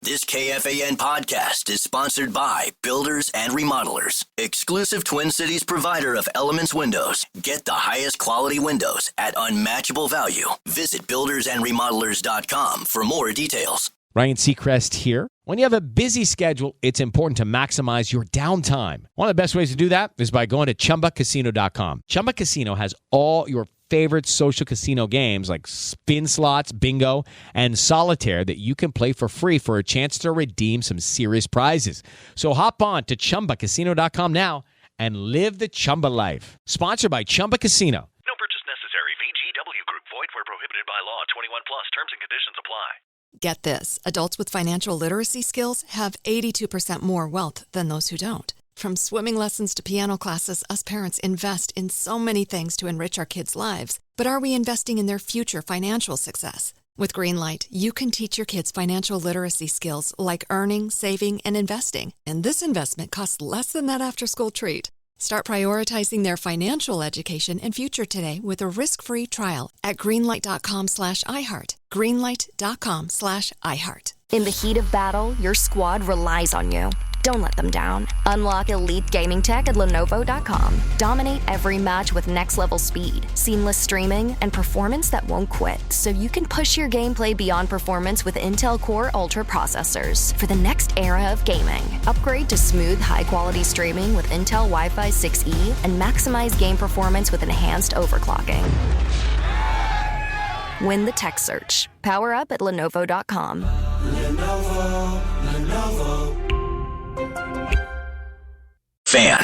This KFAN podcast is sponsored by Builders and Remodelers, exclusive Twin Cities provider of Elements Windows. Get the highest quality windows at unmatchable value. Visit buildersandremodelers.com for more details. Ryan Seacrest here. When you have a busy schedule, it's important to maximize your downtime. One of the best ways to do that is by going to ChumbaCasino.com. Chumba Casino has all your favorite social casino games like spin slots, bingo, and solitaire that you can play for free for a chance to redeem some serious prizes. So hop on to ChumbaCasino.com now and live the Chumba life. Sponsored by Chumba Casino. No purchase necessary. VGW Group. Void where prohibited by law. 21 plus. Terms and conditions apply. Get this. Adults with financial literacy skills have 82% more wealth than those who don't. From swimming lessons to piano classes, us parents invest in so many things to enrich our kids' lives. But are we investing in their future financial success? With Greenlight, you can teach your kids financial literacy skills like earning, saving, and investing. And this investment costs less than that after-school treat. Start prioritizing their financial education and future today with a risk-free trial at greenlight.com/iHeart. Greenlight.com/iHeart. In the heat of battle, your squad relies on you. Don't let them down. Unlock elite gaming tech at Lenovo.com. Dominate every match with next-level speed, seamless streaming, and performance that won't quit, so you can push your gameplay beyond performance with Intel Core Ultra processors. For the next era of gaming, upgrade to smooth, high-quality streaming with Intel Wi-Fi 6E and maximize game performance with enhanced overclocking. Win the tech search. Power up at Lenovo.com. Lenovo. Fan.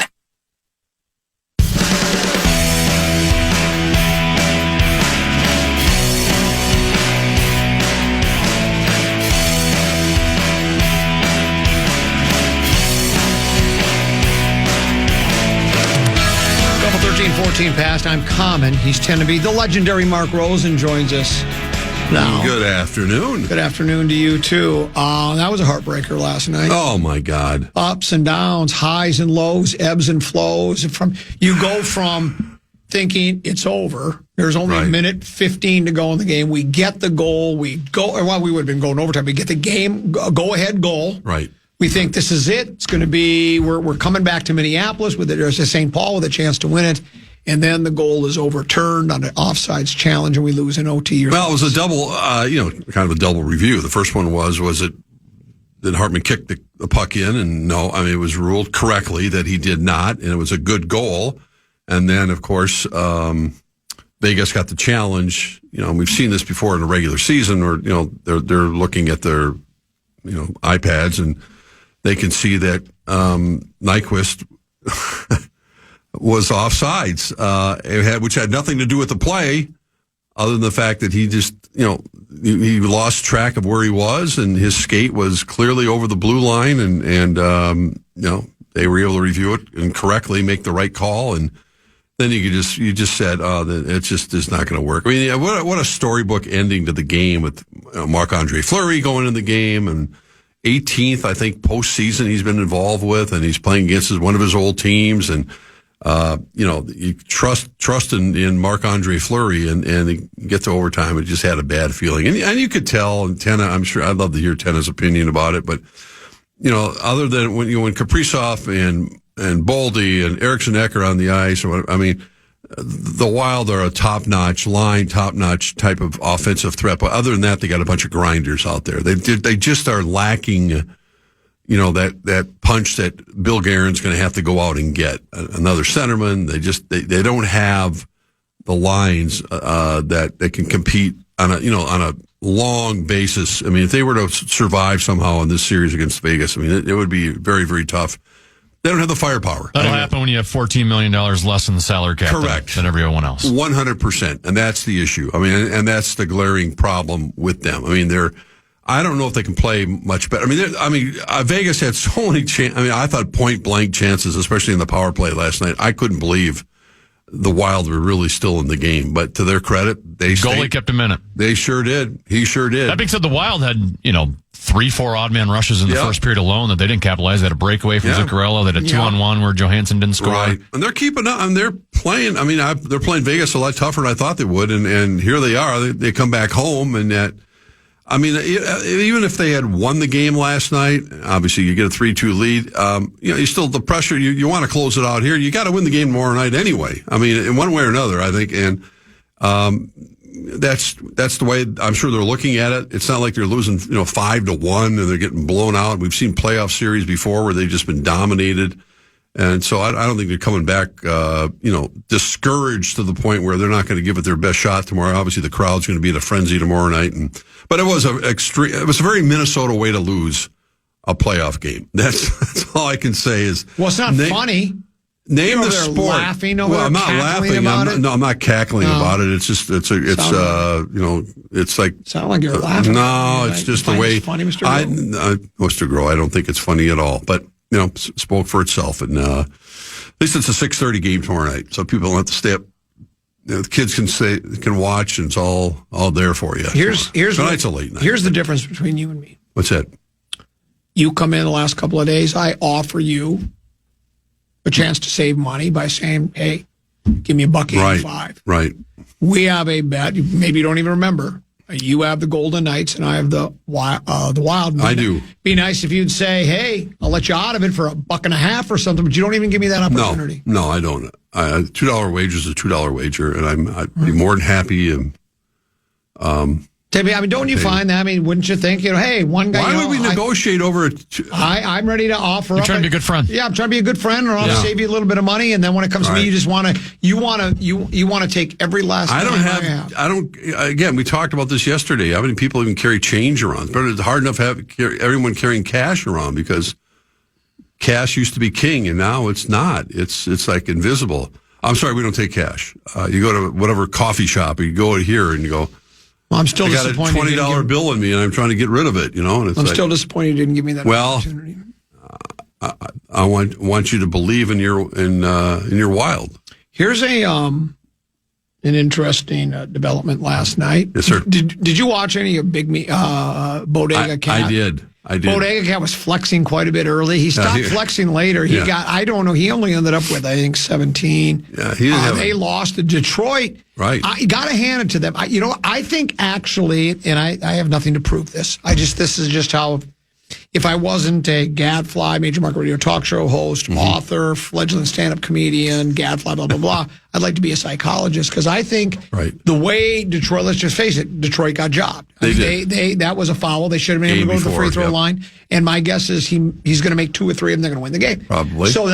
Couple 13-14 past. I'm Common. He's 10 to be. The legendary Mark Rosen joins us now. Good afternoon. Good afternoon to you, too. That was a heartbreaker last night. Oh, my God. Ups and downs, highs and lows, ebbs and flows. You go from thinking it's over. There's only a minute 15 to go in the game. We get the goal. We would have been going overtime. We get the game, go-ahead goal. Right. We think this is it. It's going to be, we're coming back to Minneapolis with there's a St. Paul with a chance to win it. And then the goal is overturned on an offsides challenge, and we lose in OT. Well, it was a double, kind of a double review. The first one was it did Hartman kick the puck in? And no, I mean, it was ruled correctly that he did not, and it was a good goal. And then, of course, Vegas got the challenge. You know, we've seen this before in a regular season, or they're looking at their iPads, and they can see that Nyquist was offsides, which had nothing to do with the play, other than the fact that he just, he lost track of where he was, and his skate was clearly over the blue line, and they were able to review it and correctly make the right call, and then you just said, it just is not going to work. I mean, what a storybook ending to the game with Marc-Andre Fleury going in the game, and 18th, I think, postseason he's been involved with, and he's playing against one of his old teams, and you trust in Marc-Andre Fleury, and you get to overtime, it just had a bad feeling. And you could tell, and Tenna, I'm sure, I'd love to hear Tenna's opinion about it, but, other than when Kaprizov and Boldy and Eriksson Ek are on the ice, the Wild are a top-notch type of offensive threat, but other than that, they got a bunch of grinders out there. They just are lacking that punch that Bill Guerin's going to have to go out and get another centerman. They don't have the lines that they can compete on a long basis. I mean, if they were to survive somehow in this series against Vegas, it would be very, very tough. They don't have the firepower. That'll happen when you have $14 million less in the salary cap than everyone else. 100%. And that's the issue. And that's the glaring problem with them. I don't know if they can play much better. Vegas had so many chances. I thought point blank chances, especially in the power play last night. I couldn't believe the Wild were really still in the game. But to their credit, goalie kept him in it. They sure did. He sure did. That being said, the Wild had 3-4 odd man rushes in the first period alone that they didn't capitalize. They had a breakaway from Zuccarello. They had a 2-on-1 where Johansson didn't score. Right. And they're keeping up. And they're playing. They're playing Vegas a lot tougher than I thought they would. And here they are. They come back home, and that. I mean, even if they had won the game last night, obviously you get a 3-2 lead. You still the pressure. You want to close it out here. You got to win the game tomorrow night anyway. I mean, in one way or another, I think, and that's the way I'm sure they're looking at it. It's not like they're losing 5-1 and they're getting blown out. We've seen playoff series before where they've just been dominated. And so I don't think they're coming back, discouraged to the point where they're not going to give it their best shot tomorrow. Obviously, the crowd's going to be in a frenzy tomorrow night. But it was it was a very Minnesota way to lose a playoff game. That's all I can say is. Well, it's not funny. Name the sport. Laughing over I'm not laughing. I'm not cackling about it. It's just it's like. Sound like you're laughing. No, it's just the way. Funny, Mr. Groh? Mr. Groh, I don't think it's funny at all. But spoke for itself, and at least it's a 6:30 game tomorrow night, so people don't have to stay up. The kids can watch, and it's all there for you. Tonight's a late night. Here's the difference between you and me. What's that? You come in the last couple of days, I offer you a chance to save money by saying, "Hey, give me $1.85." Right. We have a bet. Maybe you don't even remember. You have the Golden Knights, and I have the Wild. I do. Be nice if you'd say, "Hey, I'll let you out of it for $1.50 or something," but you don't even give me that opportunity. No, I don't. A $2 wager is a $2 wager, and I'd be more than happy. Timmy, I mean, don't you find that? I mean, wouldn't you think, hey, one guy. Why would we negotiate over it? I'm ready to offer. You're trying to be a good friend. Yeah, I'm trying to be a good friend, or I'll save you a little bit of money. And then when it comes to me, you just want to take every last. I don't. Again, we talked about this yesterday. How many people even carry change around? It's hard enough to have everyone carrying cash around because cash used to be king, and now it's not. It's like invisible. I'm sorry, we don't take cash. You go to whatever coffee shop, or you go here and you go. Well, I'm still disappointed. I got a $20 bill in me, and I'm trying to get rid of it. And it's still disappointed you didn't give me that opportunity. I want you to believe in your Wild. Here's an interesting development last night. Yes, sir. Did you watch any of Bodega Cat? I did. Bodega Cat was flexing quite a bit early. He stopped flexing later. He got, I don't know, he only ended up with, I think, 17. Yeah, he didn't they lost to Detroit. Right. You got to hand it to them. I think actually, and I have nothing to prove this. this is just how, if I wasn't a gadfly, major market radio talk show host, author, fledgling stand-up comedian, gadfly, blah, blah, blah, I'd like to be a psychologist because I think the way Detroit, let's just face it, Detroit got jobbed. That was a foul. They should have been able to go to the free throw line. And my guess is he's going to make 2 or 3 of them. They're going to win the game. Probably. So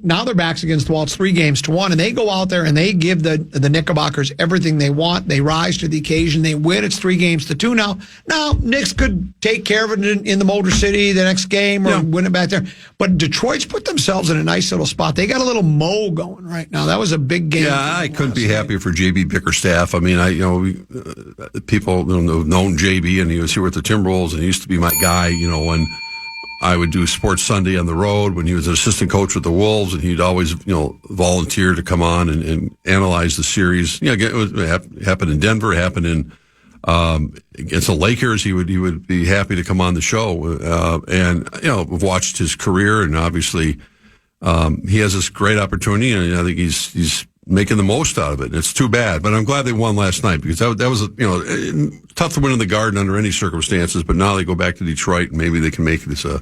now their backs against the wall. It's 3-1, and they go out there and they give the Knickerbockers everything they want. They rise to the occasion. They win. It's 3-2 now. Now Knicks could take care of it in the Motor City the next game or win it back there. But Detroit's put themselves in a nice little spot. They got a little mo going right now. That was a big game. Yeah, I couldn't be happier for JB Bickerstaff. I mean, people have known JB, and he was here with the Timberwolves, and he used to be my guy. When I would do Sports Sunday on the road when he was an assistant coach with the Wolves, and he'd always, volunteer to come on and analyze the series. It happened in Denver, happened in against the Lakers. He would be happy to come on the show, and I've watched his career, and obviously he has this great opportunity, and I think he's making the most out of it. And it's too bad, but I'm glad they won last night because that was tough to win in the Garden under any circumstances. But now they go back to Detroit, and maybe they can make this a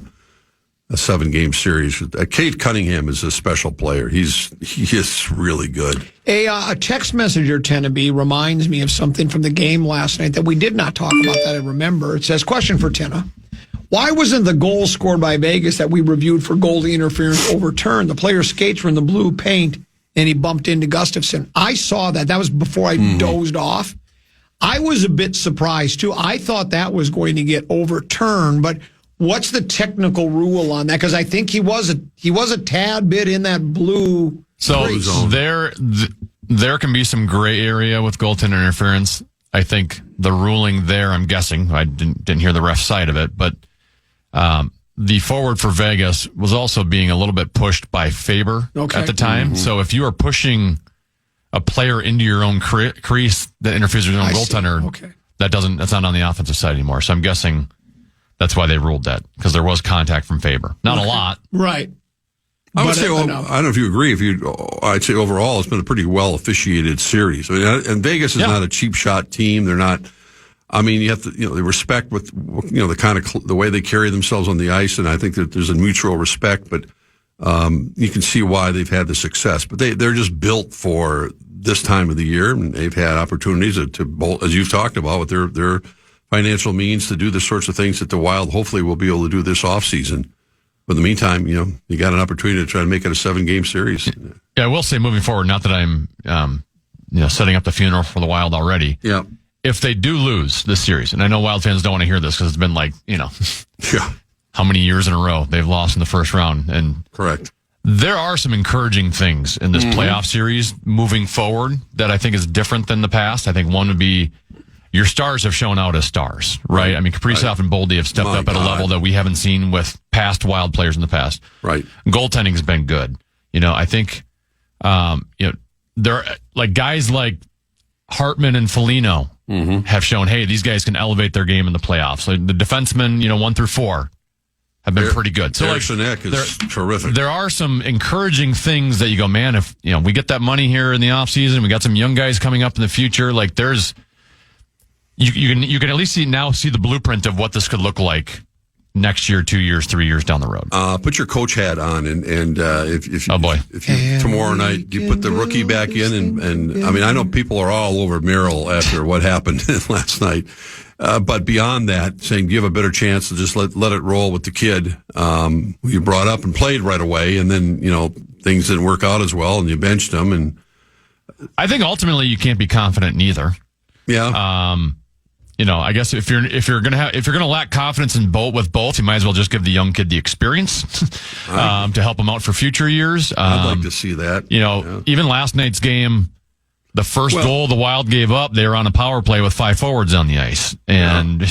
7-game series. Cade Cunningham is a special player. He is really good. A text messenger, Tennaby, reminds me of something from the game last night that we did not talk about that I remember. It says, question for Tenna. Why wasn't the goal scored by Vegas that we reviewed for goalie interference overturned? The player's skates were in the blue paint, and he bumped into Gustafsson. I saw that. That was before I dozed off. I was a bit surprised, too. I thought that was going to get overturned, but what's the technical rule on that? Because I think he was a tad bit in that blue. So there can be some gray area with goaltender interference. I think the ruling there, I'm guessing, I didn't hear the ref side of it, but the forward for Vegas was also being a little bit pushed by Faber at the time. Mm-hmm. So if you are pushing a player into your own crease that interferes with your own goaltender, that's not on the offensive side anymore. So I'm guessing that's why they ruled that, because there was contact from Faber. Not a lot. Right. I would say, I don't know if you agree. I'd say overall, it's been a pretty well officiated series. I mean, and Vegas is not a cheap shot team. They're not I mean, you have to, the respect with, the kind of the way they carry themselves on the ice, and I think that there's a mutual respect. But you can see why they've had the success. But they're just built for this time of the year, and they've had opportunities to as you've talked about, with their financial means to do the sorts of things that the Wild hopefully will be able to do this offseason. But in the meantime, you got an opportunity to try to make it a 7-game series. Yeah, I will say moving forward, not that I'm, setting up the funeral for the Wild already. Yeah. If they do lose this series, and I know Wild fans don't want to hear this because it's been yeah, how many years in a row they've lost in the first round. And correct. There are some encouraging things in this playoff series moving forward that I think is different than the past. I think one would be your stars have shown out as stars, right? I mean, Kaprizov and Boldy have stepped up at a level that we haven't seen with past Wild players in the past. Right. Goaltending has been good. I think, there are like guys like Hartman and Foligno have shown, hey, these guys can elevate their game in the playoffs. Like the defensemen, 1 through 4 have been pretty good. So Eriksson-Ek is terrific. There are some encouraging things that you go, man, if we get that money here in the offseason, we got some young guys coming up in the future, like there's you can at least see the blueprint of what this could look like next year, 2 years, 3 years down the road. Put your coach hat on, and if you tomorrow night you put the rookie back in, and I mean, I know people are all over Merrill after what happened last night, but beyond that, saying you have a better chance to just let it roll with the kid who you brought up and played right away, and then things didn't work out as well, and you benched him, and I think ultimately you can't be confident in either. Yeah. I guess if you're gonna lack confidence with both, you might as well just give the young kid the experience to help him out for future years. I'd like to see that. Even last night's game, the first goal the Wild gave up, they were on a power play with 5 forwards on the ice, and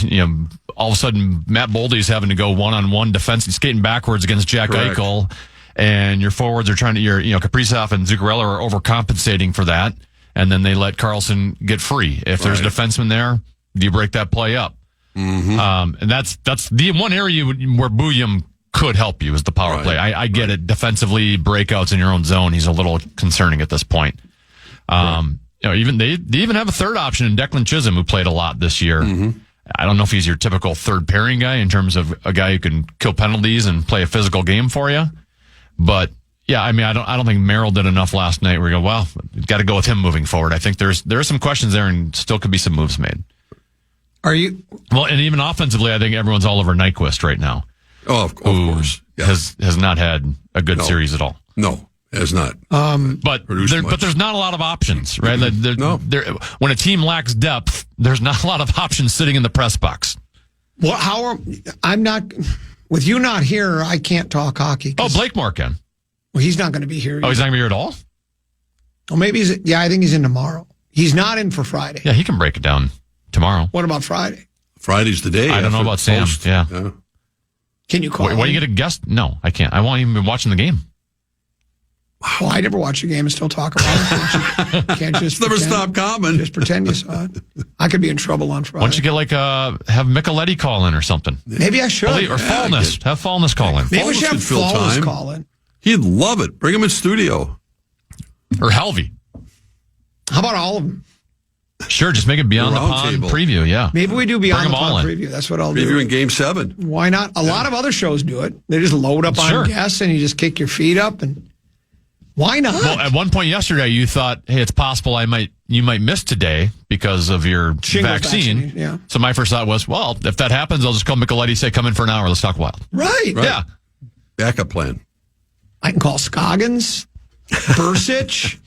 all of a sudden Matt Boldy's having to go one-on-one defense, skating backwards against Jack Eichel, and your forwards are trying to Kaprizov and Zuccarello are overcompensating for that, and then they let Karlsson get free. If there's a defenseman there, do you break that play up? And that's the one area where Bouillon could help you is the power play. I get it. Defensively, breakouts in your own zone, he's a little concerning at this point. Even they even have a third option in Declan Chisholm, who played a lot this year. I don't know if he's your typical third pairing guy in terms of a guy who can kill penalties and play a physical game for you. But yeah, I mean, I don't think Merrill did enough last night where you go, well, got to go with him moving forward. I think there are some questions there and still could be some moves made. Are you? Well, and even offensively, I think everyone's all over Nyquist right now. Oh, of course. Yeah. Has not had a good series at all. No, has not. But there's not a lot of options, right? When a team lacks depth, there's not a lot of options sitting in the press box. Well, I'm not, with you not here, I can't talk hockey. Oh, Blakemore can. Well, he's not going to be here. Oh, he's not going to be here at all? Oh, maybe I think he's in tomorrow. He's not in for Friday. Yeah, he can break it down tomorrow. What about Friday? Friday's the day. I don't know about Sam. Yeah. Can you call him? What do you get a guest? No, I can't. I won't even be watching the game. Well, I never watch the game and still talk about it. Can't just never stop comment. Just pretend you saw it. I could be in trouble on Friday. Why don't you get have Micheletti call in or something? Maybe I should. Or Fallness. Have Fallness call in. Maybe we should have Fallness call in. He'd love it. Bring him in studio. Or Helvey. How about all of them? Sure, just make it Beyond the Pond preview, yeah. Maybe we do Beyond the Pond preview. That's what I'll do. Preview in Game 7. Why not? A lot of other shows do it. They just load up on guests and you just kick your feet up and why not? Well, at one point yesterday you thought, hey, it's possible you might miss today because of your vaccine. Yeah. So my first thought was, well, if that happens, I'll just call Micheletti, say, come in for an hour, let's talk Wild. Right. Yeah. Backup plan. I can call Scoggins. Bursich.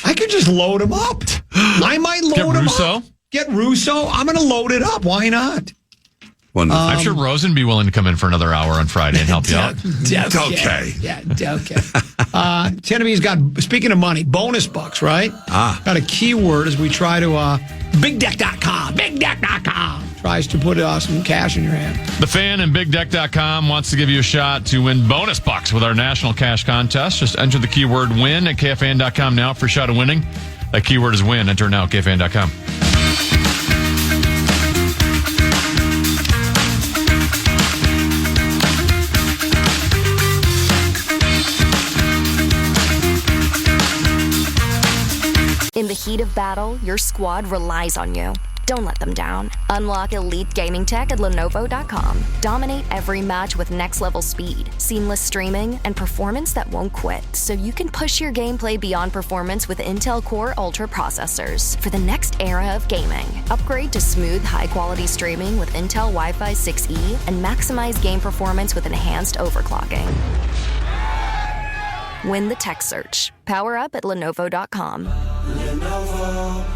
I could just load him up. I might load him up. Get Russo. I'm going to load it up. Why not? I'm sure Rosen be willing to come in for another hour on Friday and help you out. Okay. Yeah, okay. Tennevy's got, speaking of money, bonus bucks, right? Got a keyword as we try to, BigDeck.com. BigDeck.com tries to put some cash in your hand. The Fan and BigDeck.com wants to give you a shot to win bonus bucks with our national cash contest. Just enter the keyword win at KFAN.com now for a shot of winning. That keyword is win. Enter now at KFAN.com. In the heat of battle, your squad relies on you. Don't let them down. Unlock elite gaming tech at Lenovo.com. Dominate every match with next-level speed, seamless streaming, and performance that won't quit, so you can push your gameplay beyond performance with Intel Core Ultra processors. For the next era of gaming, upgrade to smooth, high-quality streaming with Intel Wi-Fi 6E and maximize game performance with enhanced overclocking. Win the tech search. Power up at Lenovo.com. Lenovo.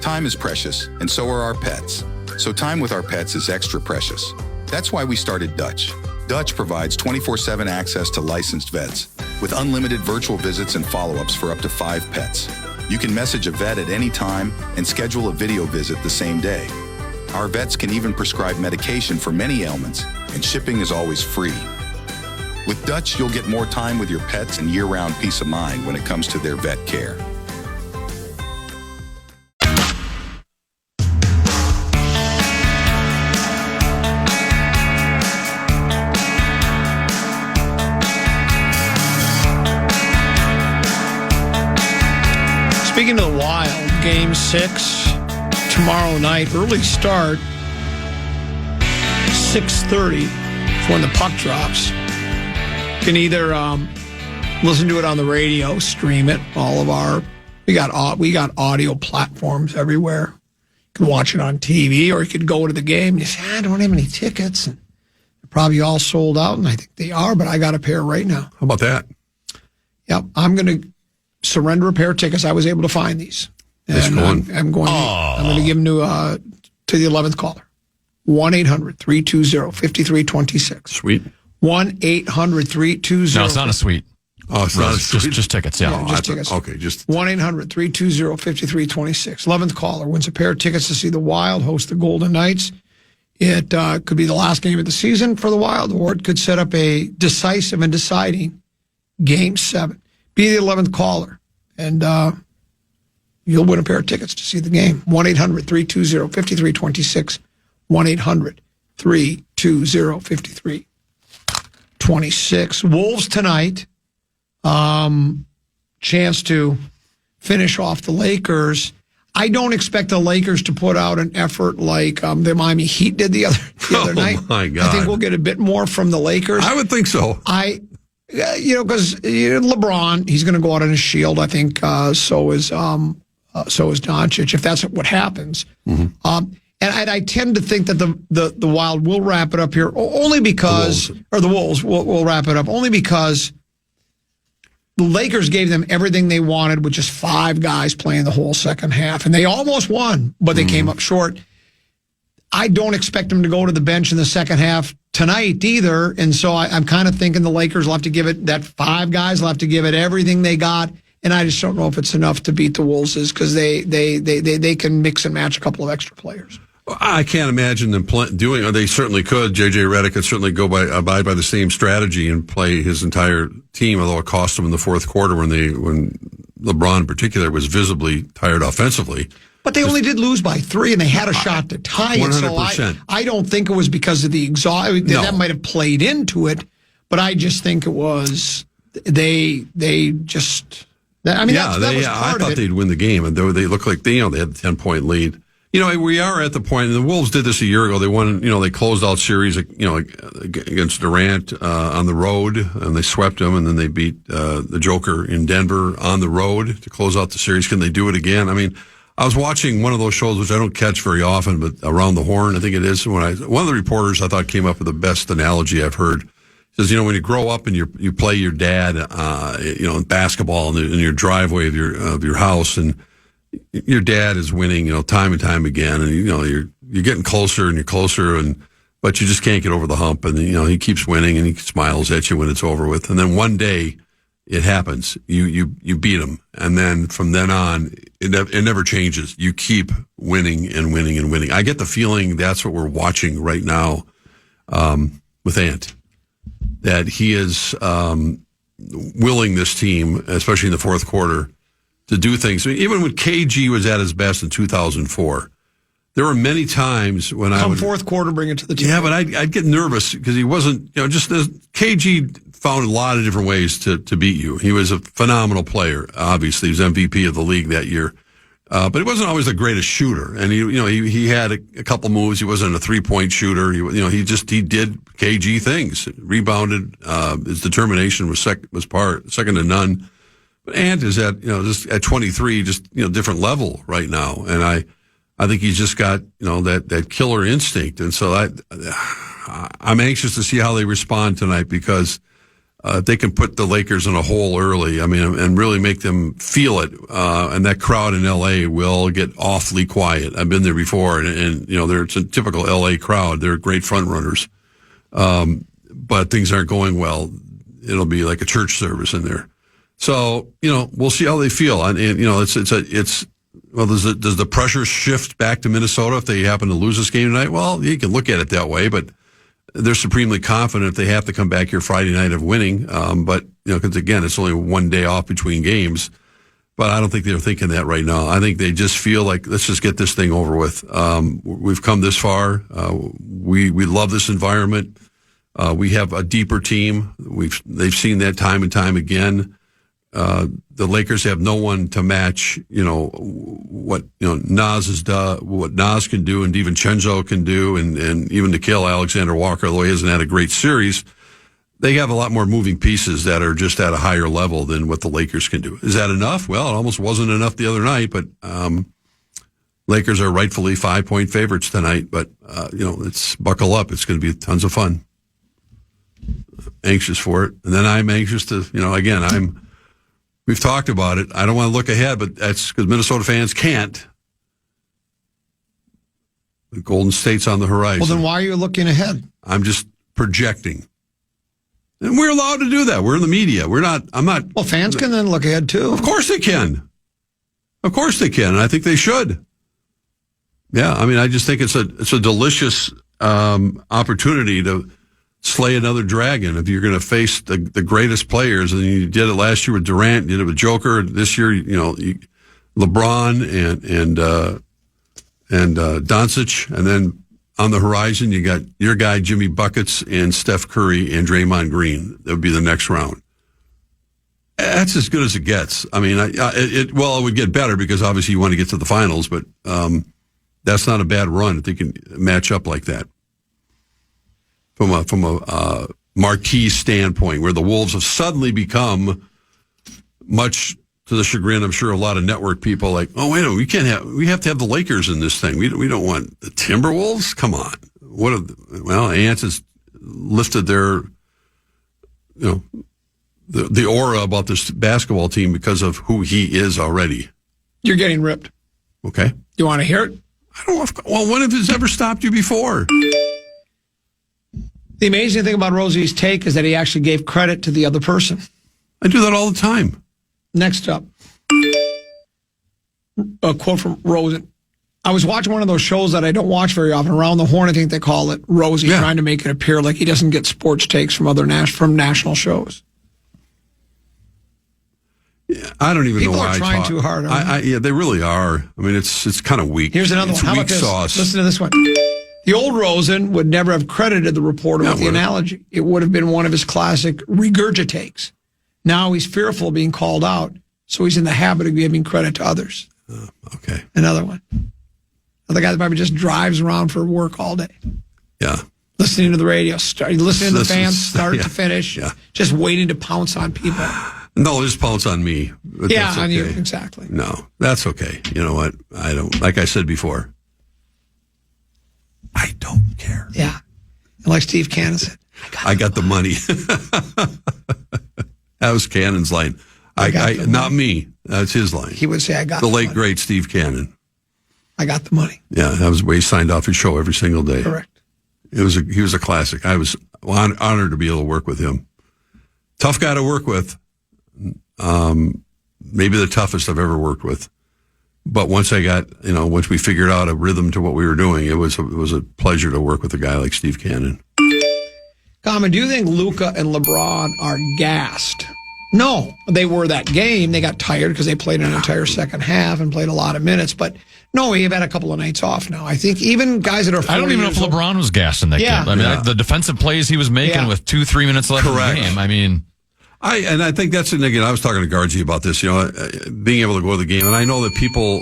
Time is precious, and so are our pets. So time with our pets is extra precious. That's why we started Dutch. Dutch provides 24/7 access to licensed vets with unlimited virtual visits and follow-ups for up to 5 pets. You can message a vet at any time and schedule a video visit the same day. Our vets can even prescribe medication for many ailments, and shipping is always free. With Dutch, you'll get more time with your pets and year-round peace of mind when it comes to their vet care. Speaking of the Wild, Game 6 tomorrow night, early start, 6:30 when the puck drops. You can either listen to it on the radio, stream it. We got audio platforms everywhere. You can watch it on TV, or you could go to the game and you say, I don't have any tickets, and they're probably all sold out, and I think they are, but I got a pair right now. How about that? Yep, I'm going to surrender a pair of tickets. I was able to find these. And I'm going to give them to the 11th caller. 1-800-320-5326. Sweet. 1-800-320. No, it's not a suite. Oh, it's not a suite? Just tickets, yeah. No, just tickets. Okay, just 1-800-320-5326. 11th caller wins a pair of tickets to see the Wild host the Golden Knights. It could be the last game of the season for the Wild, or it could set up a decisive and deciding Game 7. Be the 11th caller, and you'll win a pair of tickets to see the game. 1-800-320-5326. 1-800-320-5326. Wolves tonight. Chance to finish off the Lakers. I don't expect the Lakers to put out an effort like the Miami Heat did the other night. My God. I think we'll get a bit more from the Lakers. I would think so. Because LeBron, he's going to go out on his shield. I think so is Doncic, if that's what happens. Mm-hmm. And I tend to think that the Wild will wrap it up here only because, the Wolves will wrap it up only because the Lakers gave them everything they wanted with just 5 guys playing the whole second half, and they almost won, but they came up short. I don't expect them to go to the bench in the second half tonight either, and so I'm kind of thinking the Lakers will have to give it, that 5 guys will have to give it everything they got, and I just don't know if it's enough to beat the Wolves because they can mix and match a couple of extra players. I can't imagine them doing, or they certainly could. J.J. Redick could certainly abide by the same strategy and play his entire team, although it cost him in the fourth quarter when LeBron in particular was visibly tired offensively. But they only did lose by 3, and they had a shot to tie it. 100%. So I don't think it was because of the exhaustion. No. That might have played into it, but I just think it was they just. I mean, that was part I thought they'd win the game, and they looked like they had a 10-point lead. We are at the point, and the Wolves did this a year ago. They won, they closed out series, against Durant on the road, and they swept them, and then they beat the Joker in Denver on the road to close out the series. Can they do it again? I mean, I was watching one of those shows, which I don't catch very often, but Around the Horn, I think it is. One of the reporters I thought came up with the best analogy I've heard. He says, when you grow up and you play your dad, in basketball in your driveway of your house, and your dad is winning, time and time again, and you're getting closer and you're closer, but you just can't get over the hump, and he keeps winning and he smiles at you when it's over with, and then one day it happens, you beat him, and then from then on it never changes. You keep winning and winning and winning. I get the feeling that's what we're watching right now with Ant, that he is willing this team, especially in the fourth quarter, to do things. I mean, even when KG was at his best in 2004, there were many times when fourth quarter, bring it to the team. Yeah, but I'd get nervous because he wasn't, just as KG found a lot of different ways to beat you. He was a phenomenal player. Obviously, he was MVP of the league that year. But he wasn't always the greatest shooter. And he had a couple moves. He wasn't a 3-point shooter. He did KG things. Rebounded. His determination was second to none. But Ant is just at 23, different level right now. And I think he's just got, that killer instinct. And so I'm anxious to see how they respond tonight, because they can put the Lakers in a hole early, and really make them feel it. And that crowd in L.A. will get awfully quiet. I've been there before, and it's a typical L.A. crowd. They're great front runners. But things aren't going well. It'll be like a church service in there. So, we'll see how they feel. And does the pressure shift back to Minnesota if they happen to lose this game tonight? Well, you can look at it that way, but they're supremely confident they have to come back here Friday night of winning. But, because again, it's only one day off between games. But I don't think they're thinking that right now. I think they just feel like, let's just get this thing over with. We've come this far. We love this environment. We have a deeper team. They've seen that time and time again. The Lakers have no one to match, what Nas has done, what Nas can do, and DiVincenzo can do, and even to kill Alexander Walker, although he hasn't had a great series. They have a lot more moving pieces that are just at a higher level than what the Lakers can do. Is that enough? Well, it almost wasn't enough the other night, but Lakers are rightfully 5-point favorites tonight. But it's buckle up. It's going to be tons of fun. Anxious for it, and then I'm anxious to, we've talked about it. I don't want to look ahead, but that's because Minnesota fans can't. The Golden State's on the horizon. Well, then why are you looking ahead? I'm just projecting. And we're allowed to do that. We're in the media. I'm not. Well, fans can then look ahead, too. Of course they can. Of course they can. And I think they should. Yeah, I just think it's a delicious opportunity to slay another dragon. If you're going to face the greatest players, and you did it last year with Durant, you did it with Joker. This year, LeBron and Doncic, and then on the horizon, you got your guy Jimmy Buckets and Steph Curry and Draymond Green. That would be the next round. That's as good as it gets. It would get better because obviously you want to get to the finals, but that's not a bad run if they can match up like that. From a marquee standpoint, where the Wolves have suddenly become, much to the chagrin, I'm sure, a lot of network people, like, oh wait a minute, we have to have the Lakers in this thing. We don't want the Timberwolves. Come on, Ants has lifted their, the aura about this basketball team because of who he is already. You're getting ripped. Okay, you want to hear it? I don't know. When have this ever stopped you before? The amazing thing about Rosie's take is that he actually gave credit to the other person. I do that all the time. Next up, a quote from Rosen. I was watching one of those shows that I don't watch very often, Around the Horn, I think they call it. Rosie trying to make it appear like he doesn't get sports takes from from national shows. Yeah, I don't even know why people are trying too hard. Yeah, they really are. It's kind of weak. Here's another one. How about this? Sauce. Listen to this one. The old Rosen would never have credited the reporter with the analogy. It would have been one of his classic regurgitates. Now he's fearful of being called out, so he's in the habit of giving credit to others. Okay. Another one. Another guy that probably just drives around for work all day. Yeah. Listening to the radio, listening to the fans start to finish, just waiting to pounce on people. No, just pounce on me. Yeah, on you, exactly. No, that's okay. You know what? I don't, like I said before, I don't care. Yeah. And like Steve Cannon said, I got the money. That was Cannon's line. Not me. That's his line. He would say, I got the late, great Steve Cannon. I got the money. Yeah, that was the way he signed off his show every single day. Correct. He was a classic. I was honored to be able to work with him. Tough guy to work with. Maybe the toughest I've ever worked with. But once once we figured out a rhythm to what we were doing, it was a pleasure to work with a guy like Steve Cannon. Common, do you think Luka and LeBron are gassed? No, they were that game. They got tired because they played an entire second half and played a lot of minutes. But No, he had a couple of nights off now. I think even guys that are 40 I don't even know if LeBron was gassed in that game. I mean, the defensive plays he was making with 2-3 minutes left in the game. I mean, I think that's, and again, I was talking to Guardsy about this, being able to go to the game. And I know that people,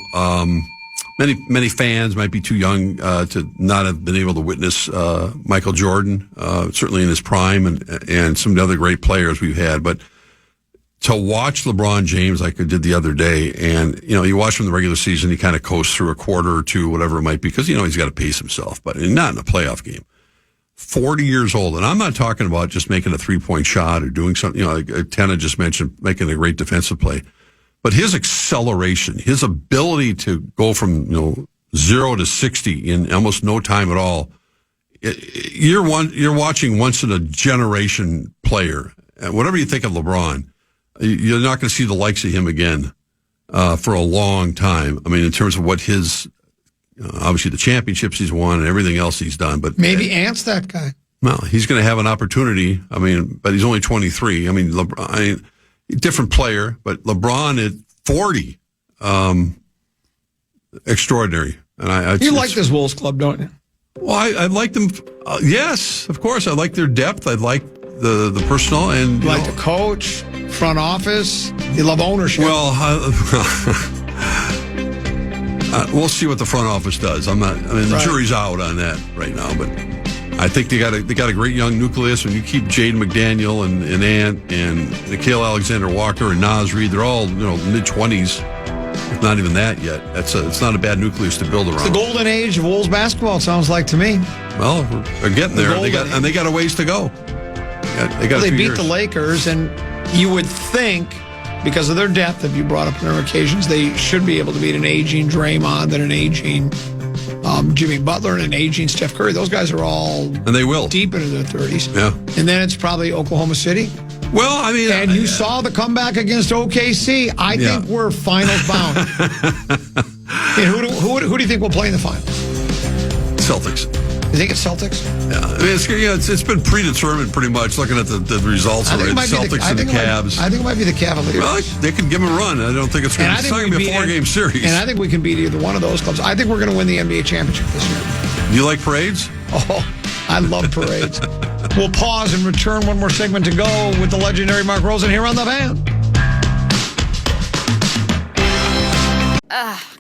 many fans might be too young to not have been able to witness Michael Jordan, certainly in his prime, and some of the other great players we've had. But to watch LeBron James like I did the other day, and, you watch him in the regular season, he kind of coasts through a quarter or two, whatever it might be, because, he's got to pace himself, but not in a playoff game. 40 years old, and I'm not talking about just making a 3-point shot or doing something, like Tenna just mentioned, making a great defensive play. But his acceleration, his ability to go from 0 to 60 in almost no time at all, you're watching once in a generation player. And whatever you think of LeBron, you're not going to see the likes of him again for a long time. I mean, in terms of what his, obviously the championships he's won and everything else he's done. But maybe Ant's that guy. Well, he's going to have an opportunity. I mean, but he's only 23. I mean, different player, but LeBron at 40, extraordinary. And you like this Wolves club, don't you? Well, I like them. Yes, of course. I like their depth. I like the personnel, and you like the coach, front office. You love ownership. Well, we'll see what the front office does. The jury's out on that right now, but I think they got a great young nucleus. When you keep Jaden McDaniel and Ant and Nickeil Alexander-Walker and Naz Reid, they're all mid-20s, if not even that yet. It's not a bad nucleus to build around. It's the golden age of Wolves basketball, it sounds like to me. Well, they're getting there. They got a ways to go. They beat the Lakers, and you would think, because of their depth, if you brought up on their occasions, they should be able to beat an aging Draymond and an aging Jimmy Butler and an aging Steph Curry. Those guys are all and they will deep into their 30s. Yeah. And then it's probably Oklahoma City. Well, I mean... And you saw the comeback against OKC. I think we're finals bound. Who do you think will play in the finals? Celtics. You think it's Celtics? Yeah, I mean, it's been predetermined pretty much. Looking at the results already, the Celtics and the Cavs. I think it might be the Cavaliers. Well, they could give them a run. I don't think it's going to be a 4-game series. And I think we can beat either one of those clubs. I think we're going to win the NBA championship this year. You like parades? Oh, I love parades. We'll pause and return. One more segment to go with the legendary Mark Rosen here on The Van.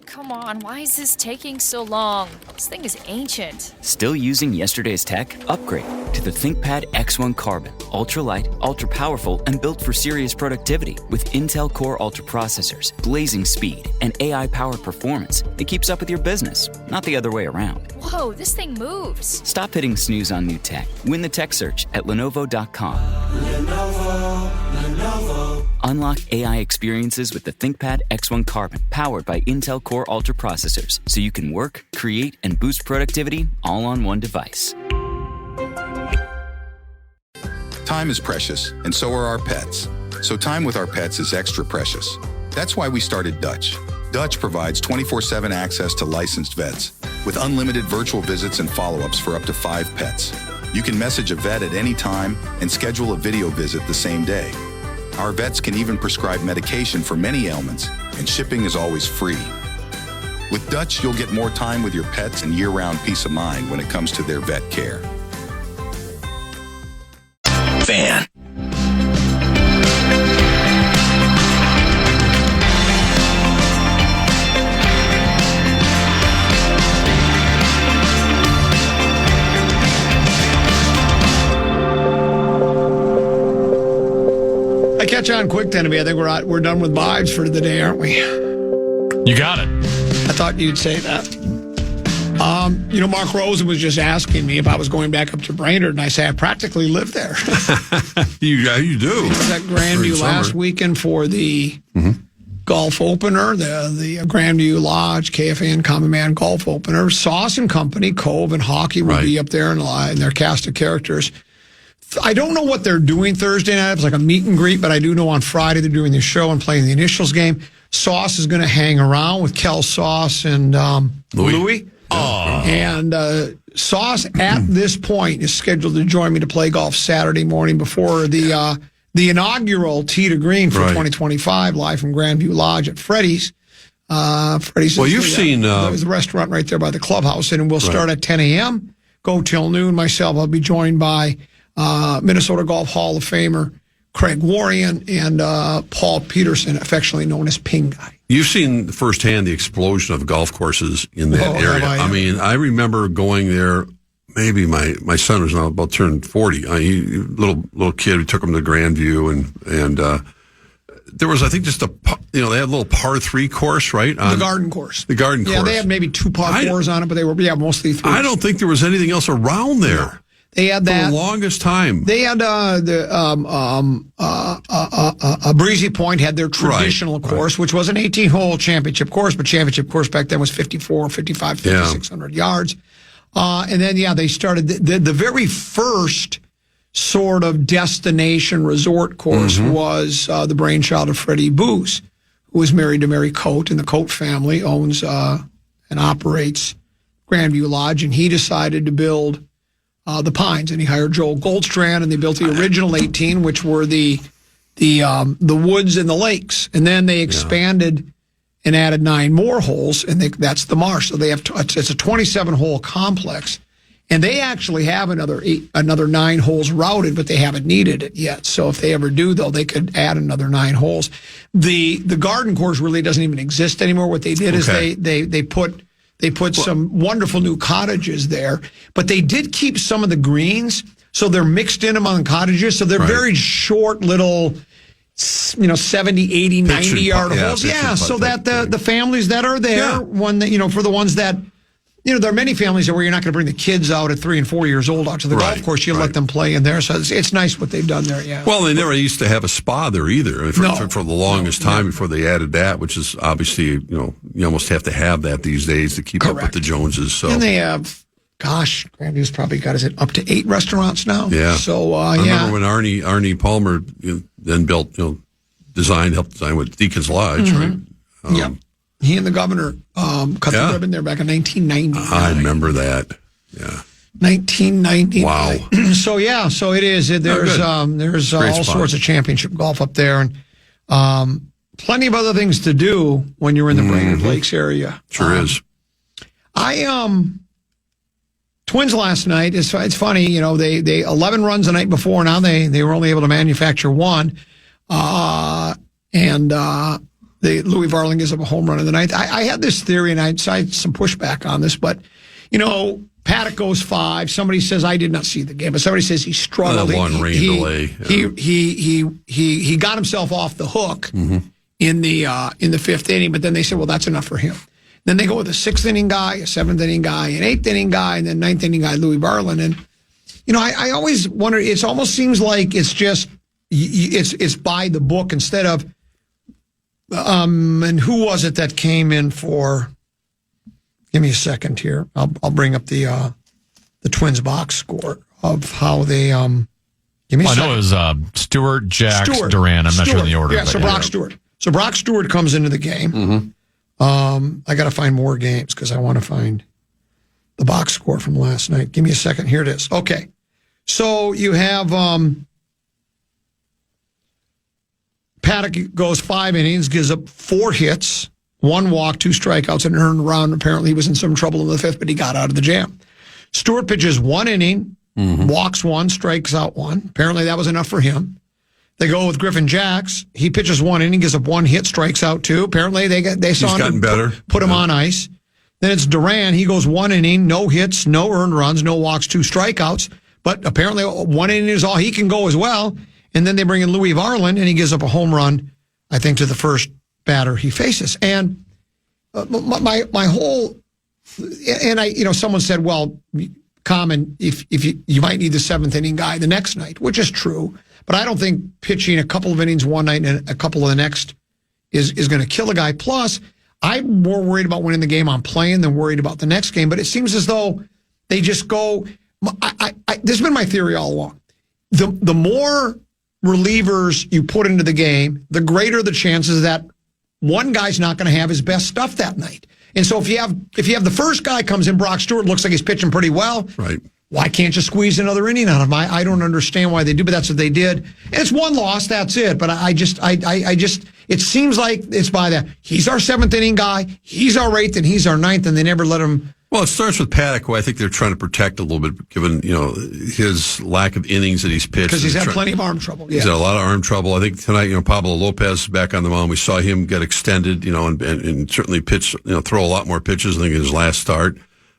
Come on, why is this taking so long? This thing is ancient. Still using yesterday's tech? Upgrade to the ThinkPad X1 Carbon. Ultra-light, ultra-powerful, and built for serious productivity with Intel Core Ultra processors, blazing speed, and AI-powered performance that keeps up with your business, not the other way around. Whoa, this thing moves. Stop hitting snooze on new tech. Win the tech search at Lenovo.com. Lenovo. Unlock AI experiences with the ThinkPad X1 Carbon, powered by Intel Core Ultra processors, so you can work, create, and boost productivity all on one device. Time is precious, and so are our pets. So time with our pets is extra precious. That's why we started Dutch. Dutch provides 24/7 access to licensed vets with unlimited virtual visits and follow-ups for up to 5 pets. You can message a vet at any time and schedule a video visit the same day. Our vets can even prescribe medication for many ailments, and shipping is always free. With Dutch, you'll get more time with your pets and year-round peace of mind when it comes to their vet care. Fan. I catch on quick, Tenneby. I think we're done with vibes for the day, aren't we? You got it. I thought you'd say that. Mark Rosen was just asking me if I was going back up to Brainerd, and I say I practically live there. You do. I was at Grandview last weekend for the golf opener, the Grandview Lodge KFAN Common Man golf opener. Sauce and Company, Cove and Hockey will be up there in their cast of characters. I don't know what they're doing Thursday night. It's like a meet and greet, but I do know on Friday they're doing the show and playing the initials game. Sauce is going to hang around with Kel Sauce and Louie. And Sauce at this point is scheduled to join me to play golf Saturday morning before the inaugural Tee to Green for 2025, live from Grandview Lodge at Freddy's. Freddie says, well, you've seen there's a restaurant right there by the clubhouse, and we'll start at 10 a.m., go till noon. Myself, I'll be joined by Minnesota Golf Hall of Famer Craig Warrion and Paul Peterson, affectionately known as Ping Guy. You've seen firsthand the explosion of golf courses in that area. I mean, I remember going there. Maybe my son was now about turned 40. Little kid. We took him to Grandview, and there was, I think, just they had a little par 3 course, right? The garden course. The garden course. Yeah, they had maybe 2 par 4s on it, but they were mostly 3s. I don't think there was anything else around there. No. They had that for the longest time. They had Breezy Point had their traditional course, which was an 18-hole championship course, but championship course back then was 54, 55, 5,600 yards. And then, they started the very first sort of destination resort course was the brainchild of Freddie Boos, who was married to Mary Coate, and the Coate family owns and operates Grandview Lodge, and he decided to build the Pines, and he hired Joel Goldstrand, and they built the original 18, which were the woods and the lakes, and then they expanded and added 9 more holes, and that's the Marsh. So they have it's a 27-hole complex, and they actually have another 9 holes routed, but they haven't needed it yet. So if they ever do, though, they could add another 9 holes. The garden course really doesn't even exist anymore. What they did is they put some wonderful new cottages there, but they did keep some of the greens, so they're mixed in among cottages. So they're very short little, 70, 80, 90-yard holes. So that the families that are there, for the ones that, there are many families where you're not going to bring the kids out at 3 and 4 years old out to the golf course. You let them play in there. So it's nice what they've done there, Well, they never used to have a spa there either for the longest time before they added that, which is obviously, you almost have to have that these days to keep up with the Joneses. So. And they have, Grandview's probably got, up to 8 restaurants now? Yeah. So, I remember when Arnie Palmer then built, helped design with Deacon's Lodge, right? He and the governor cut the ribbon there back in 1990. I remember that. Yeah. 1990. Wow. So it is. There's all sorts of championship golf up there, and plenty of other things to do when you're in the Brainerd Lakes area. Sure is. Twins last night. It's funny, they 11 runs the night before. Now they were only able to manufacture 1, and Louis Varling gives up a home run in the ninth. I had this theory, and I had some pushback on this, but Paddock goes 5. Somebody says I did not see the game, but somebody says he struggled. Long rain delay. He got himself off the hook in the 5th inning, but then they said, well, that's enough for him. Then they go with a 6th inning guy, a 7th inning guy, an 8th inning guy, and then 9th inning guy, Louis Varland. And I always wonder. It almost seems like it's just it's by the book instead of. And who was it that came in for? Give me a second here. I'll bring up the Twins box score of how they. Give me a second. I know it was Stewart, Jax, Duran. I'm not sure in the order. Yeah, so Brock Stewart. So Brock Stewart comes into the game. I got to find more games because I want to find the box score from last night. Give me a second. Here it is. Okay, so you have. Paddock goes 5 innings, gives up 4 hits, 1 walk, 2 strikeouts, and an earned run. Apparently, he was in some trouble in the 5th, but he got out of the jam. Stewart pitches 1 inning, walks 1, strikes out 1. Apparently, that was enough for him. They go with Griffin Jax. He pitches 1 inning, gives up 1 hit, strikes out 2. Apparently, they saw him put him on ice. Then it's Duran. He goes 1 inning, no hits, no earned runs, no walks, 2 strikeouts. But apparently, 1 inning is all he can go as well. And then they bring in Louis Varland, and he gives up a home run, I think, to the first batter he faces. And my whole, and someone said, well, common if you might need the 7th inning guy the next night, which is true. But I don't think pitching a couple of innings one night and a couple of the next is going to kill a guy. Plus, I'm more worried about winning the game I'm playing than worried about the next game. But it seems as though they just go. This has been my theory all along. The more relievers you put into the game, the greater the chances that one guy's not going to have his best stuff that night. And so if you have the first guy comes in, Brock Stewart, looks like he's pitching pretty well. Right. Why can't you squeeze another inning out of him? I don't understand why they do, but that's what they did. And it's one loss, that's it. But I just, it seems like it's by that. He's our 7th inning guy. He's our 8th, and he's our 9th, and they never let him. Well, it starts with Paddock, who I think they're trying to protect a little bit, given his lack of innings that he's pitched. Because he's had plenty of arm trouble. Yeah. He's had a lot of arm trouble. I think tonight, Pablo Lopez is back on the mound. We saw him get extended, and certainly pitch, throw a lot more pitches. I think in his last start.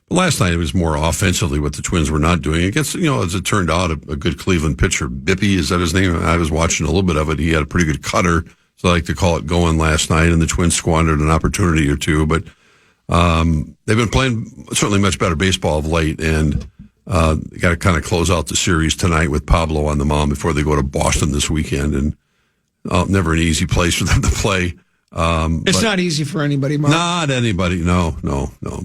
But last night it was more offensively what the Twins were not doing against, as it turned out, a good Cleveland pitcher. Bippy, is that his name? I was watching a little bit of it. He had a pretty good cutter, so I like to call it going last night, and the Twins squandered an opportunity or two. But they've been playing certainly much better baseball of late, and they got to kind of close out the series tonight with Pablo on the mound before they go to Boston this weekend. And never an easy place for them to play. It's not easy for anybody, Mark. Not anybody. No.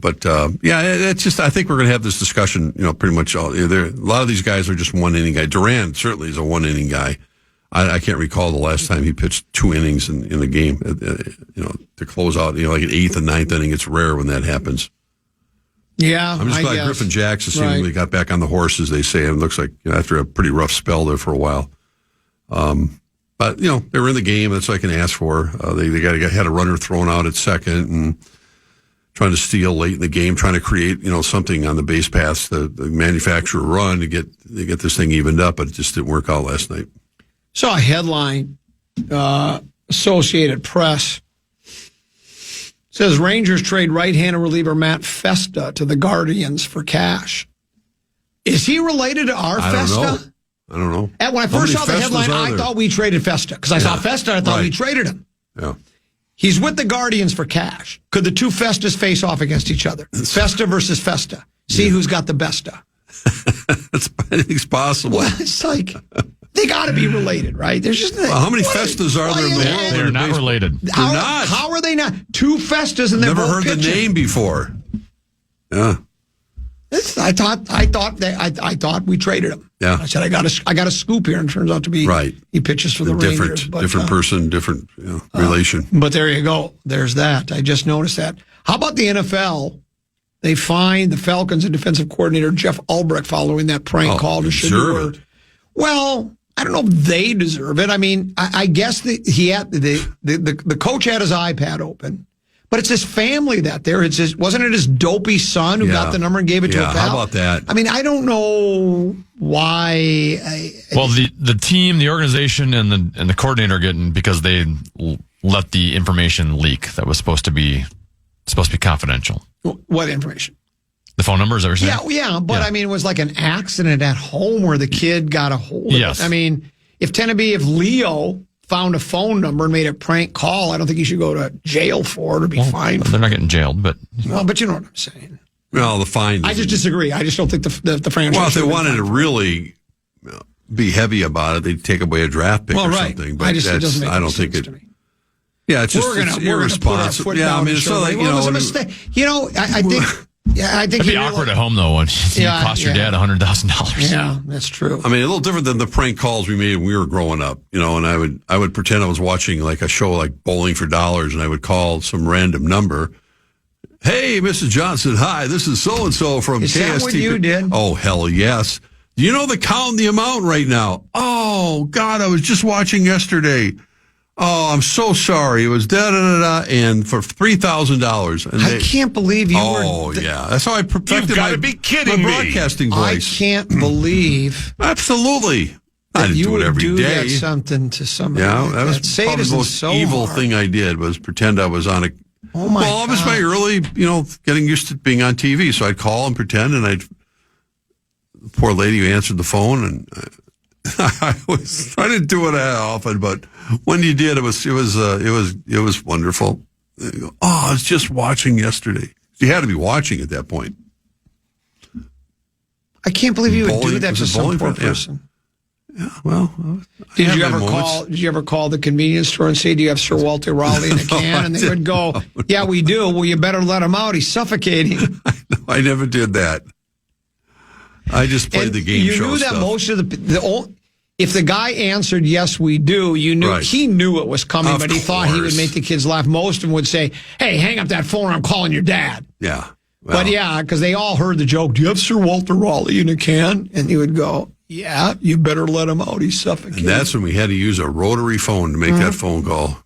But it's just, I think we're going to have this discussion. Pretty much all. A lot of these guys are just 1 inning guy. Duran certainly is a 1 inning guy. I can't recall the last time he pitched 2 innings in a game. To close out, like an 8th and 9th inning. It's rare when that happens. Yeah, I'm just glad Griffin Jax seemingly got back on the horse, as they say. And it looks like after a pretty rough spell there for a while. But, they were in the game. That's what I can ask for. They had a runner thrown out at second and trying to steal late in the game, trying to create, something on the base paths, the manufacture a run to get this thing evened up, but it just didn't work out last night. Saw a headline, Associated Press. Says Rangers trade right-handed reliever Matt Festa to the Guardians for cash. Is he related to our Festa? I don't know. And when I first saw the headline, I thought we traded Festa. Because I saw Festa, I thought we traded him. Yeah. He's with the Guardians for cash. Could the two Festas face off against each other? Festa versus Festa. See who's got the besta. I think it's possible. Well, it's like, they got to be related, right? There's just how many Festas are there in the world? They're not related. How are they not? 2 Festas and they're never both heard pitching. the name before. Yeah. I thought we traded him. Yeah. I said I got a scoop here, and it turns out to be right. He pitches for the Rangers. Different person, different relation. But there you go. There's that. I just noticed that. How about the NFL? They fined the Falcons and defensive coordinator Jeff Ulbrich following that prank call to Shador. Well, I don't know if they deserve it. I mean, I guess the coach had his iPad open. But it's his family that there. Wasn't it his dopey son who got the number and gave it to a pal? How about that? I mean, I don't know why. Well, the team, the organization, and the coordinator are getting, because they let the information leak that was supposed to be confidential. What information? The phone numbers, are saying? Yeah, but I mean, it was like an accident at home where the kid got a hold of it. I mean, if Leo found a phone number and made a prank call, I don't think he should go to jail for it or be fined. They're not getting jailed, but... Well, but you know what I'm saying. Well, the fine... I just disagree. I just don't think the franchise... Well, if they wanted to really be heavy about it, they'd take away a draft pick or something. But it doesn't make any sense to me. Yeah, it's just irresponsible. Yeah, I mean, it's not like, it was a mistake. I think... Yeah, I think it'd be awkward at home though when you cost your dad $100,000. Yeah, that's true. I mean, a little different than the prank calls we made when we were growing up, and I would pretend I was watching like a show like Bowling for Dollars, and I would call some random number. Hey, Mrs. Johnson, hi, this is so and so from KST. Is that what you did? Oh, hell yes. Do you know the count and the amount right now? Oh God, I was just watching yesterday. Oh, I'm so sorry. It was da-da-da-da, and for $3,000. I can't believe you were... Oh, yeah. That's how I perfected You've got to be kidding my broadcasting voice. I can't believe... Absolutely. I didn't do it every day. That something to somebody. Yeah, that was probably the most evil thing I did, was pretend I was on a... Oh, my God. Well, it was my early, getting used to being on TV, so I'd call and pretend, and the poor lady who answered the phone, and... I didn't do it that often, but when you did, it was wonderful. Oh, I was just watching yesterday. You had to be watching at that point. I can't believe you would do that to some poor person. Yeah, well, did you ever call the convenience store and say, "Do you have Sir Walter Raleigh in a can?" And they would go, "Yeah, we do." Well, you better let him out. He's suffocating. I never did that. I just played the game show stuff. You knew that most of if the guy answered, "Yes, we do," you knew he knew it was coming, but he thought he would make the kids laugh. Most of them would say, "Hey, hang up that phone, or I'm calling your dad." Yeah. But yeah, because they all heard the joke, do you have Sir Walter Raleigh in a can? And he would go, yeah, you better let him out. He's suffocating. And that's when we had to use a rotary phone to make that phone call.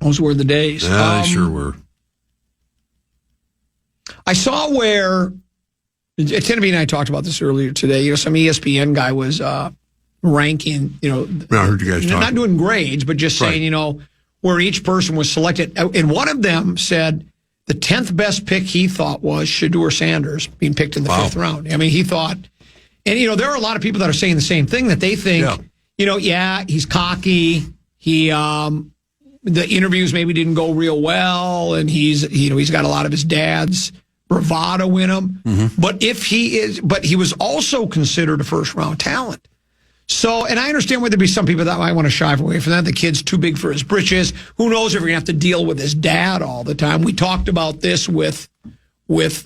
Those were the days. Yeah, they sure were. I saw where, Tenneby and I talked about this earlier today, some ESPN guy was ranking, I heard you guys talking. Not doing grades, but just saying, where each person was selected. And one of them said the 10th best pick he thought was Shedeur Sanders being picked in the 5th round. I mean, he thought, and there are a lot of people that are saying the same thing, that they think, he's cocky. He, the interviews maybe didn't go real well, and he's got a lot of his dad's bravado in him. Mm-hmm. But he was also considered a first-round talent. So, and I understand why there'd be some people that might want to shy away from that. The kid's too big for his britches. Who knows if we're going to have to deal with his dad all the time. We talked about this with his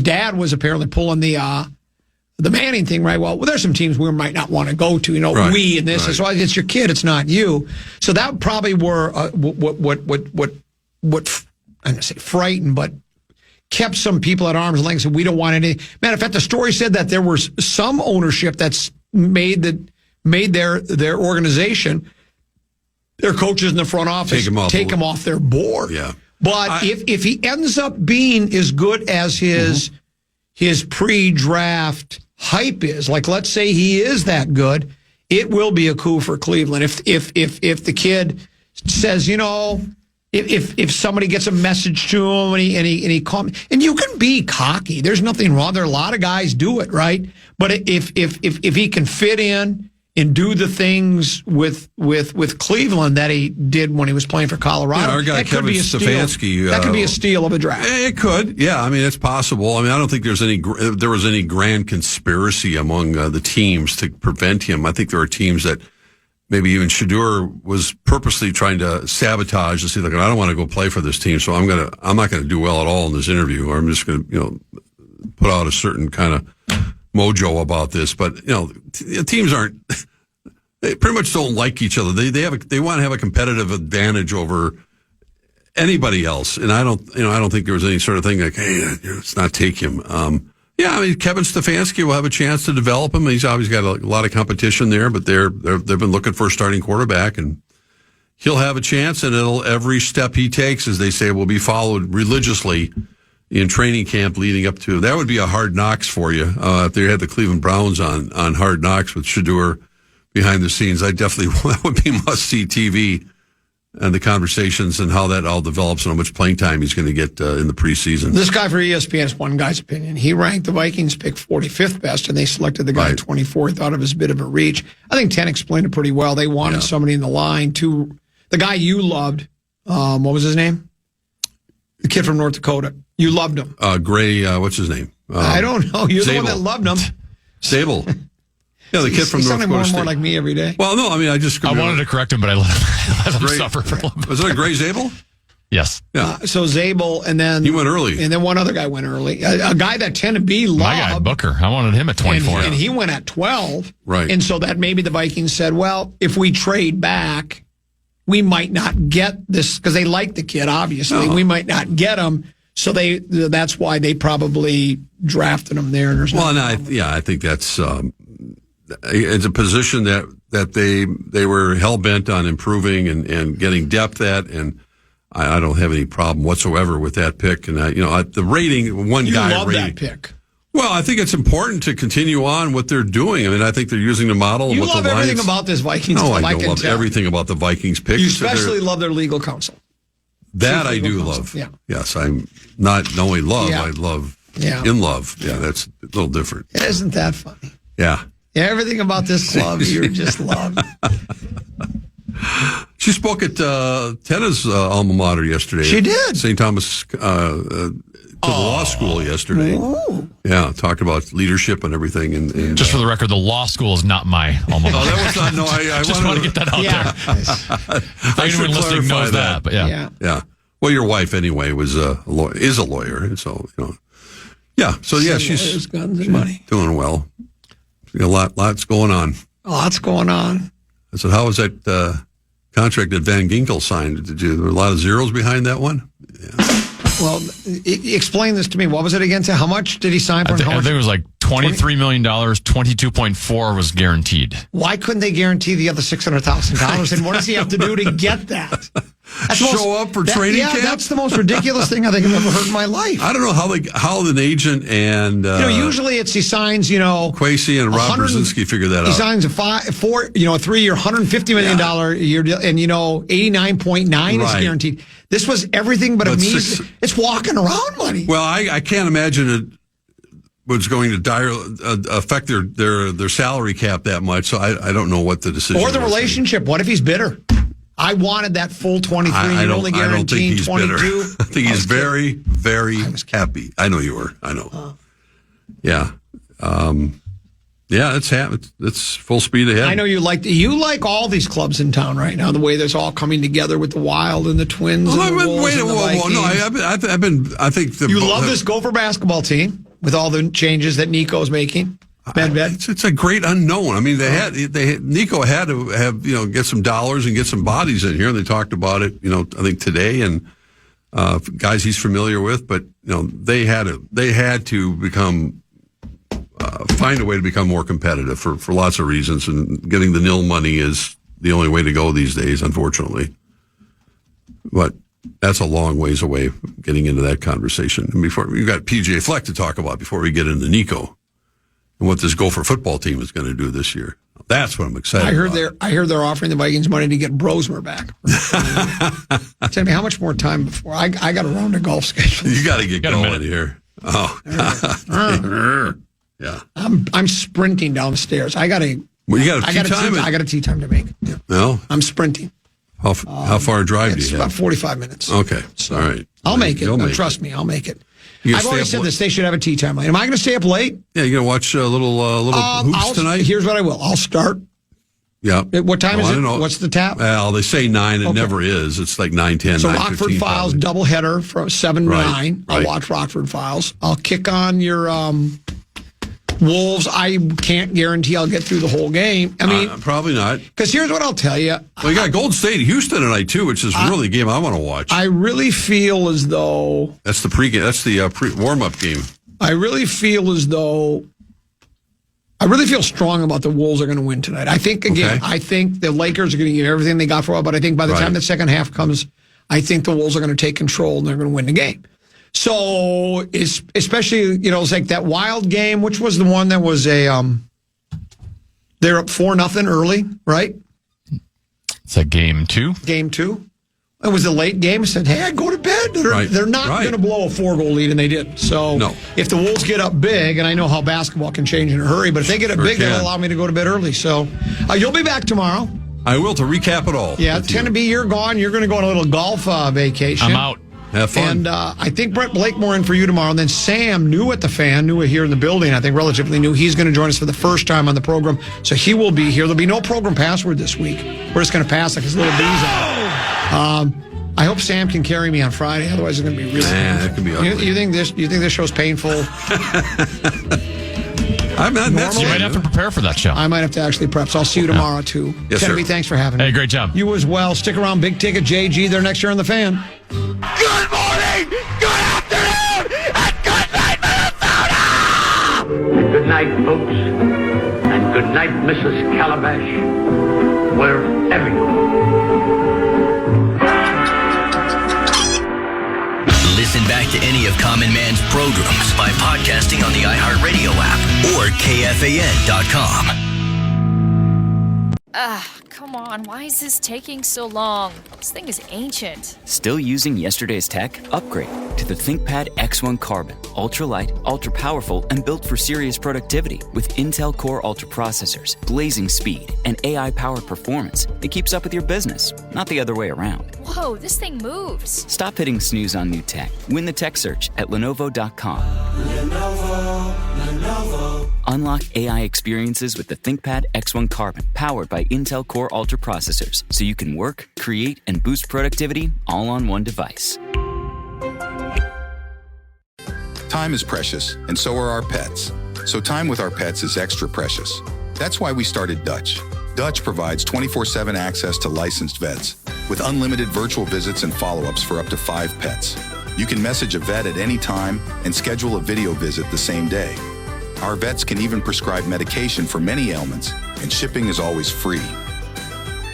dad was apparently pulling the Manning thing, right? Well, there's some teams we might not want to go to, right, we and this. Right. So it's your kid, it's not you. So that probably were what I'm going to say frightened, but kept some people at arm's length. So we don't want any. Matter of fact, the story said that there was some ownership that's made their organization, their coaches in the front office, take him off their board. Yeah. But if he ends up being as good as his pre-draft hype is, like let's say he is that good, it will be a coup for Cleveland. If the kid says, if somebody gets a message to him and he calls, and you can be cocky. There's nothing wrong. There are a lot of guys do it, right? But if he can fit in and do the things with Cleveland that he did when he was playing for Colorado, our guy Kevin Stefanski, that could be a steal of a draft. It could, yeah. I mean, it's possible. I mean, I don't think there was any grand conspiracy among the teams to prevent him. I think there are teams that maybe even Shedeur was purposely trying to sabotage and say, look, I don't want to go play for this team, so I'm not going to do well at all in this interview, or I'm just going to put out a certain kind of mojo about this. But teams they pretty much don't like each other. They want to have a competitive advantage over anybody else, and I don't think there was any sort of thing like, hey, let's not take him. Yeah, I mean, Kevin Stefanski will have a chance to develop him. He's obviously got a lot of competition there, but they've been looking for a starting quarterback, and he'll have a chance. And every step he takes, as they say, will be followed religiously in training camp leading up to. That would be a Hard Knocks for you if they had the Cleveland Browns on Hard Knocks with Shedeur behind the scenes. That would be must-see TV. And the conversations and how that all develops and how much playing time he's going to get in the preseason. This guy for ESPN is one guy's opinion. He ranked the Vikings pick 45th best, and they selected the guy 24. He thought it was a bit of a reach. I think 10 explained it pretty well. They wanted somebody in the line to the guy you loved. What was his name? The kid from North Dakota. You loved him. Gray. What's his name? I don't know. You're Zabel. the one that loved him. Sable. Yeah, the kid from North Dakota more and State. more like me every day. Well, no, I mean, I wanted to correct him, but I let him suffer for a little bit. Was it a Gray Zabel? Yes. Yeah. So Zabel, and then he went early, and then one other guy went early. A guy that Tenneby loved. My guy Booker. I wanted him at 24, and he went at 12. Right. And so that maybe the Vikings said, well, if we trade back, we might not get this because they like the kid. Obviously, we might not get him. So that's why they probably drafted him there. I think that's. It's a position that they were hell bent on improving and getting depth at, and I don't have any problem whatsoever with that pick. And the rating, you love that pick. Well, I think it's important to continue on what they're doing. I mean, I think they're using the model. You what love the everything about this Vikings. No, I don't love everything about the Vikings pick. You especially love their legal counsel. That I do love. Yeah. Yes, I'm not only love. Yeah. I love in love. Yeah, that's a little different. Isn't that funny? Yeah. Everything about this club, you just love. She spoke at Tena's alma mater yesterday. She did. St. Thomas to the law school yesterday. Ooh. Yeah, talked about leadership and everything. And just for the record, the law school is not my alma mater. Oh, that was not. No, I just want to get that out there. Anyone listening knows that. But yeah. Well, your wife anyway is a lawyer, so Yeah. So she's guns and money. Doing well. Lots going on. Lots going on. I said, how was that contract that Van Ginkel signed? There were a lot of zeros behind that one? Yeah. Well, explain this to me. What was it again? How much did he sign for? I think it was like $23 million, 22.4 was guaranteed. Why couldn't they guarantee the other $600,000? And what does he have to do to get that? Show up for training camp? Yeah, that's the most ridiculous thing I think I've ever heard in my life. I don't know how an agent and usually he signs, Kwesi and Rob Brzezinski figure that out. He signs a 3-year, $150 million a year deal, and 89.9 is guaranteed. This was everything but a measly. It's walking around money. Well, I can't imagine it was going to affect their salary cap that much. So I don't know what the decision or the relationship. What if he's bitter? I wanted that full 23. You're only guaranteeing 22. I think he's very, very happy. I know you were. I know. Yeah. It's full speed ahead. I know you like all these clubs in town right now. The way that's all coming together with the Wild and the Twins. No, I think you love this Gopher basketball team with all the changes that Nico's making. It's a great unknown. I mean, Nico had to have get some dollars and get some bodies in here. They talked about it, I think today, and guys he's familiar with. But they had to become find a way to become more competitive for lots of reasons, and getting the nil money is the only way to go these days, unfortunately. But that's a long ways away from getting into that conversation. And before we've got PJ Fleck to talk about before we get into Nico. And what this Gopher football team is going to do this year. That's what I'm excited about. I heard they're offering the Vikings money to get Brosmer back. Tell me, how much more time before I got to run the golf schedule? You got to get going here. Oh, yeah. I'm sprinting down the stairs. I got a tea time to make. Yeah. No, I'm sprinting. How far a drive do you have? About 45 minutes. Okay, all right. I'll make it. Trust me, I'll make it. I've already said this. They should have a tea time late. Am I going to stay up late? Yeah, you're going to watch a little hoops tonight? Here's what I will. I'll start. Yeah. What time is it? What's the tap? Well, they say 9. It never is. It's like 9:10, So Rockford Files doubleheader from 7 to 9. I'll watch Rockford Files. I'll kick on your Wolves. I can't guarantee I'll get through the whole game. I mean, probably not. Because here's what I'll tell you. Well, you got Golden State Houston tonight too, which is really a game I want to watch. I really feel as though that's the pregame. That's the warm-up game. I really feel as though I really feel strong about the Wolves are going to win tonight. I think I think the Lakers are going to give everything they got for a while, but I think by the time the second half comes, I think the Wolves are going to take control and they're going to win the game. So, especially, it's like that Wild game, which was the one that was they're up 4-0 early, right? It's a game 2. Game 2. It was a late game. I said, hey, I go to bed. They're not going to blow a 4-goal lead, and they did. So, if the Wolves get up big, and I know how basketball can change in a hurry, but if they get up big, they'll allow me to go to bed early. So, you'll be back tomorrow. I will, to recap it all. Yeah, 10 to be, you're gone. You're going to go on a little golf vacation. I'm out. Have fun. And I think Brett Blakemore in for you tomorrow. And then Sam, new at the fan, new here in the building, I think relatively new. He's going to join us for the first time on the program. So he will be here. There'll be no program password this week. We're just going to pass like his little bees out. I hope Sam can carry me on Friday. Otherwise, it's going to be really that could be ugly. You think this show's painful? You might have to prepare for that show. I might have to actually prep. So I'll see you tomorrow, too. Yes, Kennedy, sir. thanks for having me. Hey, great job. You as well. Stick around. Big Ticket JG there next year on The Fan. Good morning, good afternoon, and good night, Minnesota! Good night, folks, and good night, Mrs. Calabash, wherever you are. Listen back to any of Common Man's programs by podcasting on the iHeartRadio app or KFAN.com. Come on, why is this taking so long? This thing is ancient. Still using yesterday's tech? Upgrade to the ThinkPad X1 Carbon. Ultra-light, ultra-powerful, and built for serious productivity. With Intel Core Ultra processors, blazing speed, and AI-powered performance, it keeps up with your business, not the other way around. Whoa, this thing moves. Stop hitting snooze on new tech. Win the tech search at Lenovo.com. Lenovo. Unlock AI experiences with the ThinkPad X1 Carbon, powered by Intel Core Ultra processors, so you can work, create, and boost productivity all on one device. Time is precious, and so are our pets. So time with our pets is extra precious. That's why we started Dutch. Dutch provides 24/7 access to licensed vets with unlimited virtual visits and follow-ups for up to 5 pets. You can message a vet at any time and schedule a video visit the same day. Our vets can even prescribe medication for many ailments, and shipping is always free.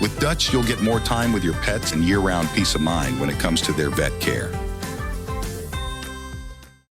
With Dutch, you'll get more time with your pets and year-round peace of mind when it comes to their vet care.